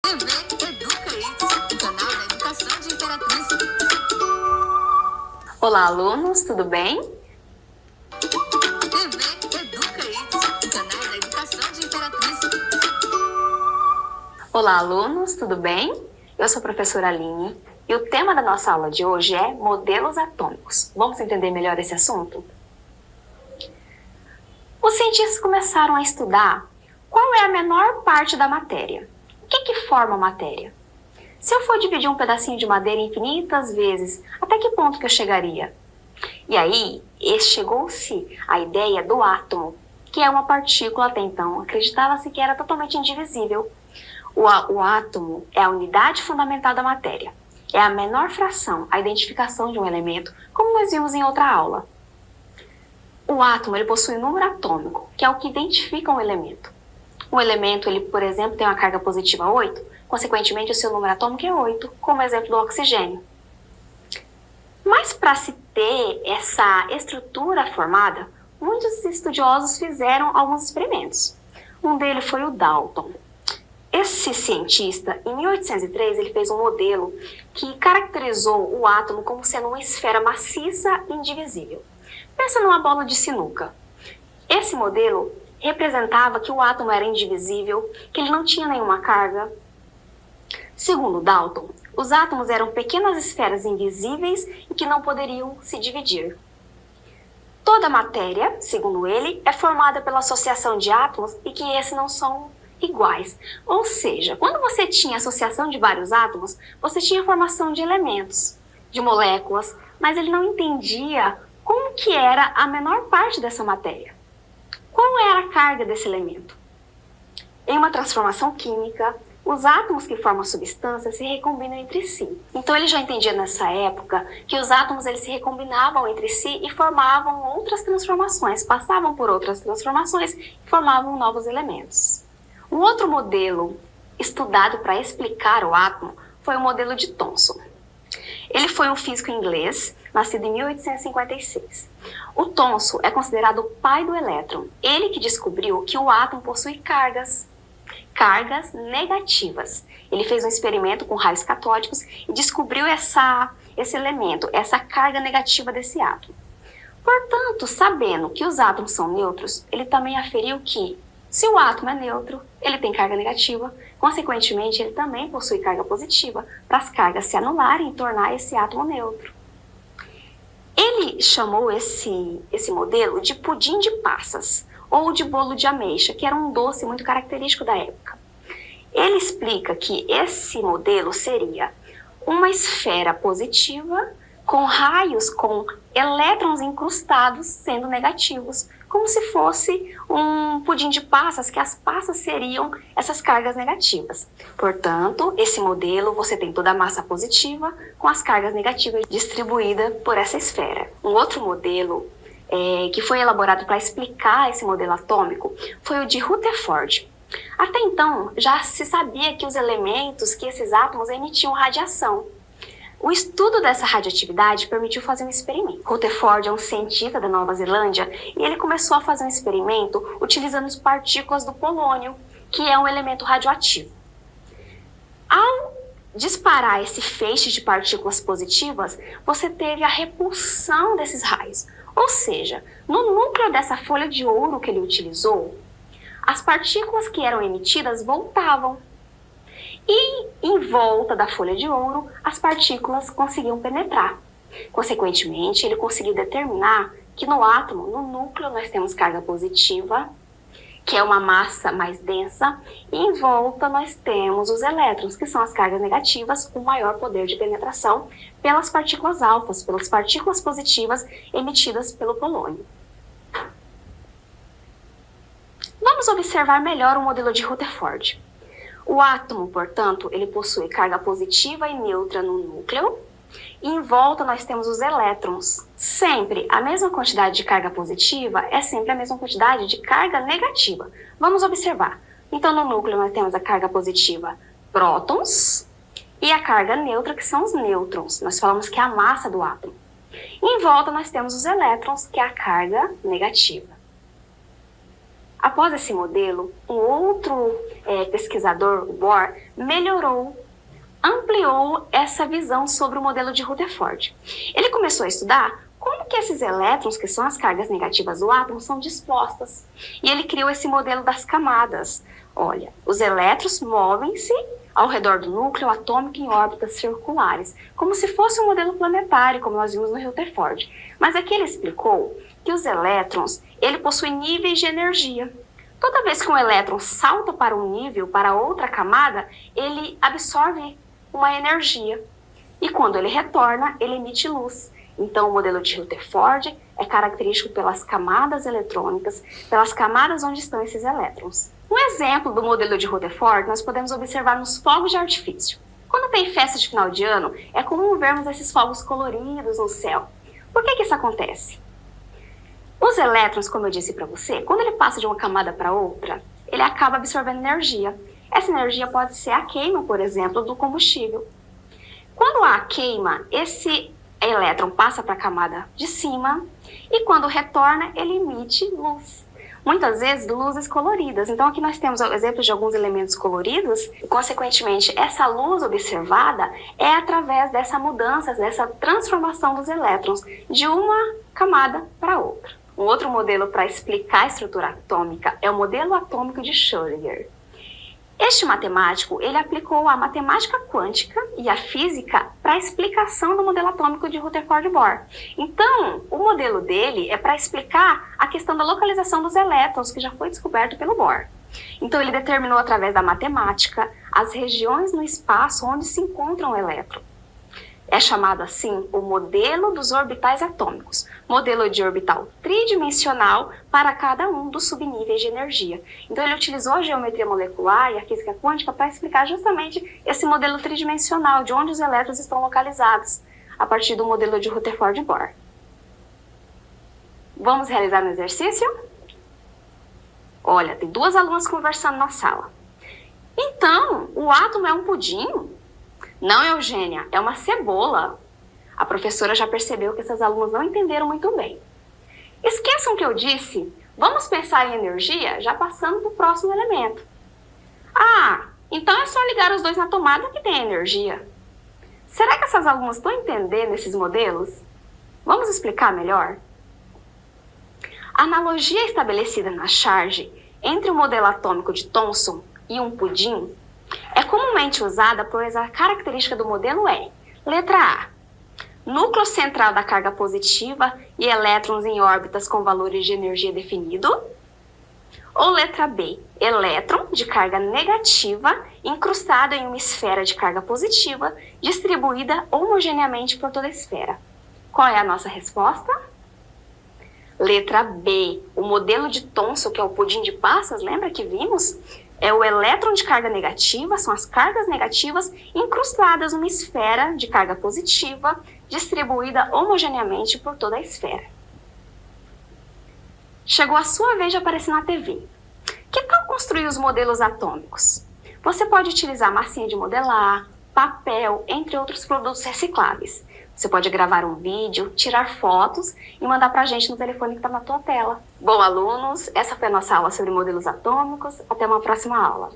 TV Educa Isso, o canal da educação de Imperatriz. Olá, alunos, tudo bem? TV Educa Isso, o canal da educação de Imperatriz. Olá, alunos, tudo bem? Eu sou a professora Aline e o tema da nossa aula de hoje é modelos atômicos. Vamos entender melhor esse assunto? Os cientistas começaram a estudar qual é a menor parte da matéria. O que forma a matéria? Se eu for dividir um pedacinho de madeira infinitas vezes, até que ponto que eu chegaria? E aí, chegou-se a ideia do átomo, que é uma partícula até então. Acreditava-se que era totalmente indivisível. O átomo é a unidade fundamental da matéria. É a menor fração, a identificação de um elemento, como nós vimos em outra aula. O átomo ele possui um número atômico, que é o que identifica um elemento. Um elemento, ele, por exemplo, tem uma carga positiva 8, consequentemente o seu número atômico é 8, como exemplo do oxigênio. Mas para se ter essa estrutura formada, muitos estudiosos fizeram alguns experimentos. Um deles foi o Dalton. Esse cientista, em 1803, ele fez um modelo que caracterizou o átomo como sendo uma esfera maciça e indivisível. Pensa numa bola de sinuca. Esse modelo representava que o átomo era indivisível, que ele não tinha nenhuma carga. Segundo Dalton, os átomos eram pequenas esferas invisíveis e que não poderiam se dividir. Toda matéria, segundo ele, é formada pela associação de átomos e que esses não são iguais. Ou seja, quando você tinha associação de vários átomos, você tinha formação de elementos, de moléculas, mas ele não entendia como que era a menor parte dessa matéria. Qual era a carga desse elemento? Em uma transformação química, os átomos que formam a substância se recombinam entre si. Então ele já entendia nessa época que os átomos eles se recombinavam entre si e formavam outras transformações, passavam por outras transformações e formavam novos elementos. Um outro modelo estudado para explicar o átomo foi o modelo de Thomson. Ele foi um físico inglês, nascido em 1856. O Thomson é considerado o pai do elétron. Ele que descobriu que o átomo possui cargas negativas. Ele fez um experimento com raios catódicos e descobriu esse elemento, essa carga negativa desse átomo. Portanto, sabendo que os átomos são neutros, ele também aferiu que, se o átomo é neutro, ele tem carga negativa, consequentemente, ele também possui carga positiva, para as cargas se anularem e tornar esse átomo neutro. Ele chamou esse modelo de pudim de passas, ou de bolo de ameixa, que era um doce muito característico da época. Ele explica que esse modelo seria uma esfera positiva com raios com elétrons incrustados sendo negativos, como se fosse um pudim de passas, que as passas seriam essas cargas negativas. Portanto, esse modelo você tem toda a massa positiva com as cargas negativas distribuídas por essa esfera. Um outro modelo que foi elaborado para explicar esse modelo atômico foi o de Rutherford. Até então, já se sabia que os elementos, que esses átomos emitiam radiação. O estudo dessa radioatividade permitiu fazer um experimento. Rutherford é um cientista da Nova Zelândia e ele começou a fazer um experimento utilizando as partículas do polônio, que é um elemento radioativo. Ao disparar esse feixe de partículas positivas, você teve a repulsão desses raios. Ou seja, no núcleo dessa folha de ouro que ele utilizou, as partículas que eram emitidas voltavam. E em volta da folha de ouro, as partículas conseguiam penetrar. Consequentemente, ele conseguiu determinar que no átomo, no núcleo, nós temos carga positiva, que é uma massa mais densa, e em volta nós temos os elétrons, que são as cargas negativas com maior poder de penetração pelas partículas alfas, pelas partículas positivas emitidas pelo polônio. Vamos observar melhor o modelo de Rutherford. O átomo, portanto, ele possui carga positiva e neutra no núcleo, e em volta nós temos os elétrons. Sempre a mesma quantidade de carga positiva é sempre a mesma quantidade de carga negativa. Vamos observar. Então, no núcleo nós temos a carga positiva, prótons, e a carga neutra, que são os nêutrons. Nós falamos que é a massa do átomo. E em volta nós temos os elétrons, que é a carga negativa. Após esse modelo, um outro pesquisador, o Bohr, ampliou essa visão sobre o modelo de Rutherford. Ele começou a estudar como que esses elétrons, que são as cargas negativas do átomo, são dispostas. E ele criou esse modelo das camadas. Olha, os elétrons movem-se ao redor do núcleo atômico em órbitas circulares, como se fosse um modelo planetário, como nós vimos no Rutherford. Mas aqui ele explicou que os elétrons, ele possui níveis de energia. Toda vez que um elétron salta para um nível, para outra camada, ele absorve uma energia. E quando ele retorna, ele emite luz. Então, o modelo de Rutherford é característico pelas camadas eletrônicas, pelas camadas onde estão esses elétrons. Um exemplo do modelo de Rutherford nós podemos observar nos fogos de artifício. Quando tem festa de final de ano, é comum vermos esses fogos coloridos no céu. Por que isso acontece? Os elétrons, como eu disse para você, quando ele passa de uma camada para outra, ele acaba absorvendo energia. Essa energia pode ser a queima, por exemplo, do combustível. Quando há queima, esse elétron passa para a camada de cima e quando retorna, ele emite luz. Muitas vezes, luzes coloridas. Então, aqui nós temos exemplos de alguns elementos coloridos. Consequentemente, essa luz observada é através dessa mudança, dessa transformação dos elétrons de uma camada para outra. Um outro modelo para explicar a estrutura atômica é o modelo atômico de Schrödinger. Este matemático, ele aplicou a matemática quântica e a física para a explicação do modelo atômico de Rutherford-Bohr. Então, o modelo dele é para explicar a questão da localização dos elétrons, que já foi descoberto pelo Bohr. Então, ele determinou através da matemática as regiões no espaço onde se encontra um elétron. É chamado assim o modelo dos orbitais atômicos, modelo de orbital tridimensional para cada um dos subníveis de energia. Então ele utilizou a geometria molecular e a física quântica para explicar justamente esse modelo tridimensional, de onde os elétrons estão localizados, a partir do modelo de Rutherford-Bohr. Vamos realizar um exercício? Olha, tem duas alunas conversando na sala. Então, o átomo é um pudim? Não, Eugênia, é uma cebola. A professora já percebeu que essas alunas não entenderam muito bem. Esqueçam que eu disse, vamos pensar em energia já passando para o próximo elemento. Ah, então é só ligar os dois na tomada que tem energia. Será que essas alunas estão entendendo esses modelos? Vamos explicar melhor? A analogia estabelecida na charge entre o modelo atômico de Thomson e um pudim é comumente usada, pois a característica do modelo é: letra A, núcleo central da carga positiva e elétrons em órbitas com valores de energia definido. Ou letra B, elétron de carga negativa incrustado em uma esfera de carga positiva distribuída homogeneamente por toda a esfera. Qual é a nossa resposta? Letra B, o modelo de Thomson, que é o pudim de passas, lembra que vimos? É o elétron de carga negativa, são as cargas negativas incrustadas numa esfera de carga positiva, distribuída homogeneamente por toda a esfera. Chegou a sua vez de aparecer na TV. Que tal construir os modelos atômicos? Você pode utilizar massinha de modelar, papel, entre outros produtos recicláveis. Você pode gravar um vídeo, tirar fotos e mandar para a gente no telefone que está na tua tela. Bom, alunos, essa foi a nossa aula sobre modelos atômicos. Até uma próxima aula.